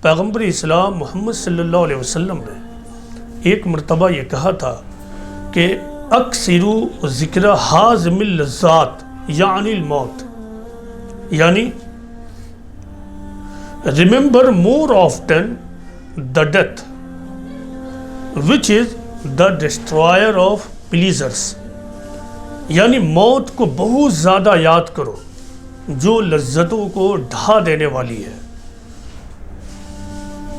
پیغمبر اسلام محمد صلی اللہ علیہ وسلم نے ایک مرتبہ یہ کہا تھا کہ اکثروا ذکر حازم اللذات یعنی الموت، یعنی remember more often the death which is the destroyer of pleasures، یعنی موت کو بہت زیادہ یاد کرو جو لذتوں کو ڈھا دینے والی ہے۔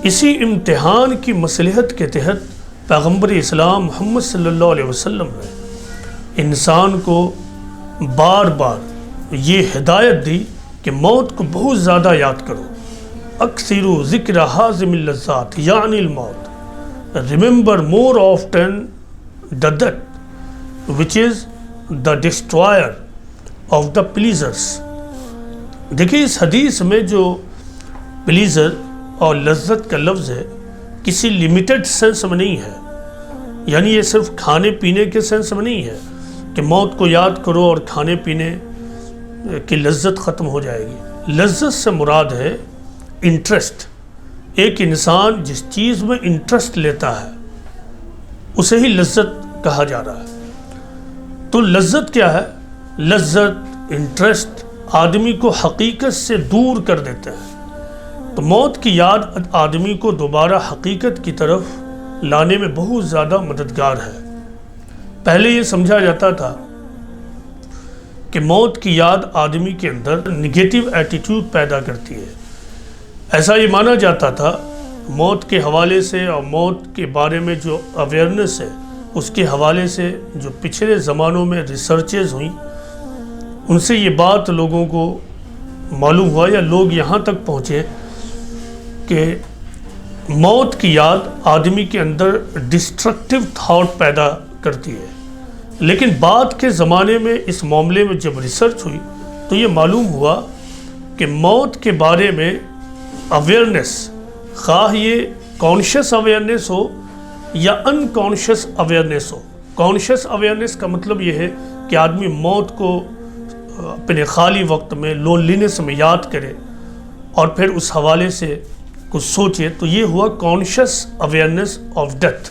اسی امتحان کی مصلحت کے تحت پیغمبر اسلام محمد صلی اللہ علیہ وسلم نے انسان کو بار بار یہ ہدایت دی کہ موت کو بہت زیادہ یاد کرو، اکثروا ذکر حازم اللذات یعنی الموت، remember more often the death which is the destroyer of the pleasures۔ دیکھیں اس حدیث میں جو پلیزر اور لذت کا لفظ ہے کسی لیمیٹڈ سینس میں نہیں ہے، یعنی یہ صرف کھانے پینے کے سینس میں نہیں ہے کہ موت کو یاد کرو اور کھانے پینے کی لذت ختم ہو جائے گی۔ لذت سے مراد ہے انٹرسٹ۔ ایک انسان جس چیز میں انٹرسٹ لیتا ہے اسے ہی لذت کہا جا رہا ہے۔ تو لذت کیا ہے؟ لذت، انٹرسٹ آدمی کو حقیقت سے دور کر دیتے ہیں۔ تو موت کی یاد آدمی کو دوبارہ حقیقت کی طرف لانے میں بہت زیادہ مددگار ہے۔ پہلے یہ سمجھا جاتا تھا کہ موت کی یاد آدمی کے اندر نگیٹو ایٹیٹیوڈ پیدا کرتی ہے۔ ایسا یہ مانا جاتا تھا موت کے حوالے سے اور موت کے بارے میں جو اویئرنیس ہے اس کے حوالے سے جو پچھلے زمانوں میں ریسرچز ہوئیں ان سے یہ بات لوگوں کو معلوم ہوا یا لوگ یہاں تک پہنچے کہ موت کی یاد آدمی کے اندر ڈسٹرکٹیو تھاٹ پیدا کرتی ہے۔ لیکن بعد کے زمانے میں اس معاملے میں جب ریسرچ ہوئی تو یہ معلوم ہوا کہ موت کے بارے میں اویئرنیس، خواہ یہ کانشیس اویئرنیس ہو یا ان کانشیس اویئرنیس ہو۔ کانشیس اویئرنیس کا مطلب یہ ہے کہ آدمی موت کو اپنے خالی وقت میں لونلینس میں یاد کرے اور پھر اس حوالے سے کچھ سوچے، تو یہ ہوا conscious awareness of death.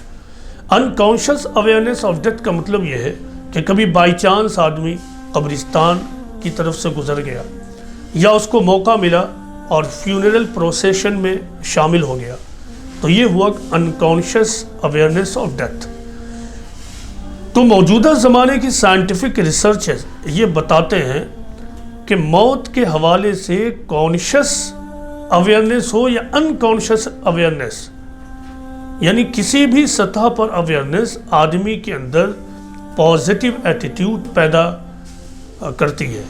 In conscious awareness of death کا مطلب یہ ہے کہ کبھی بائی چانس آدمی قبرستان کی طرف سے گزر گیا یا اس کو موقع ملا اور فیونرل پروسیشن میں شامل ہو گیا، تو یہ ہوا انکانشیس اویئرنیس آف ڈیتھ۔ تو موجودہ زمانے کی سائنٹیفک ریسرچز یہ بتاتے ہیں کہ موت کے حوالے سے کانشیس اویئرنیس ہو یا انکانشیس اویئرنیس، یعنی کسی بھی سطح پر اویئرنیس آدمی کے اندر پازیٹیو ایٹیٹیوڈ پیدا کرتی ہے،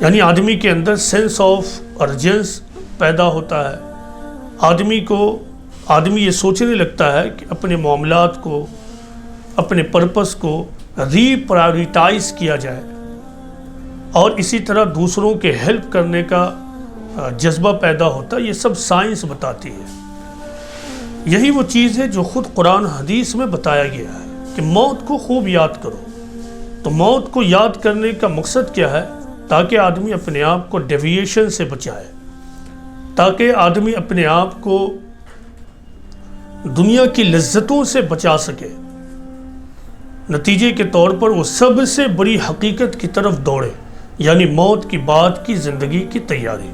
یعنی آدمی کے اندر سینس آف ارجنس پیدا ہوتا ہے۔ آدمی یہ سوچنے لگتا ہے کہ اپنے معاملات کو، اپنے پرپس کو ری پرائیورٹائز کیا جائے، اور اسی طرح دوسروں کے ہیلپ کرنے کا جذبہ پیدا ہوتا ہے۔ یہ سب سائنس بتاتی ہے۔ یہی وہ چیز ہے جو خود قرآن حدیث میں بتایا گیا ہے کہ موت کو خوب یاد کرو۔ تو موت کو یاد کرنے کا مقصد کیا ہے؟ تاکہ آدمی اپنے آپ کو ڈیویشن سے بچائے، تاکہ آدمی اپنے آپ کو دنیا کی لذتوں سے بچا سکے، نتیجے کے طور پر وہ سب سے بڑی حقیقت کی طرف دوڑے، یعنی موت کی بعد کی زندگی کی تیاری۔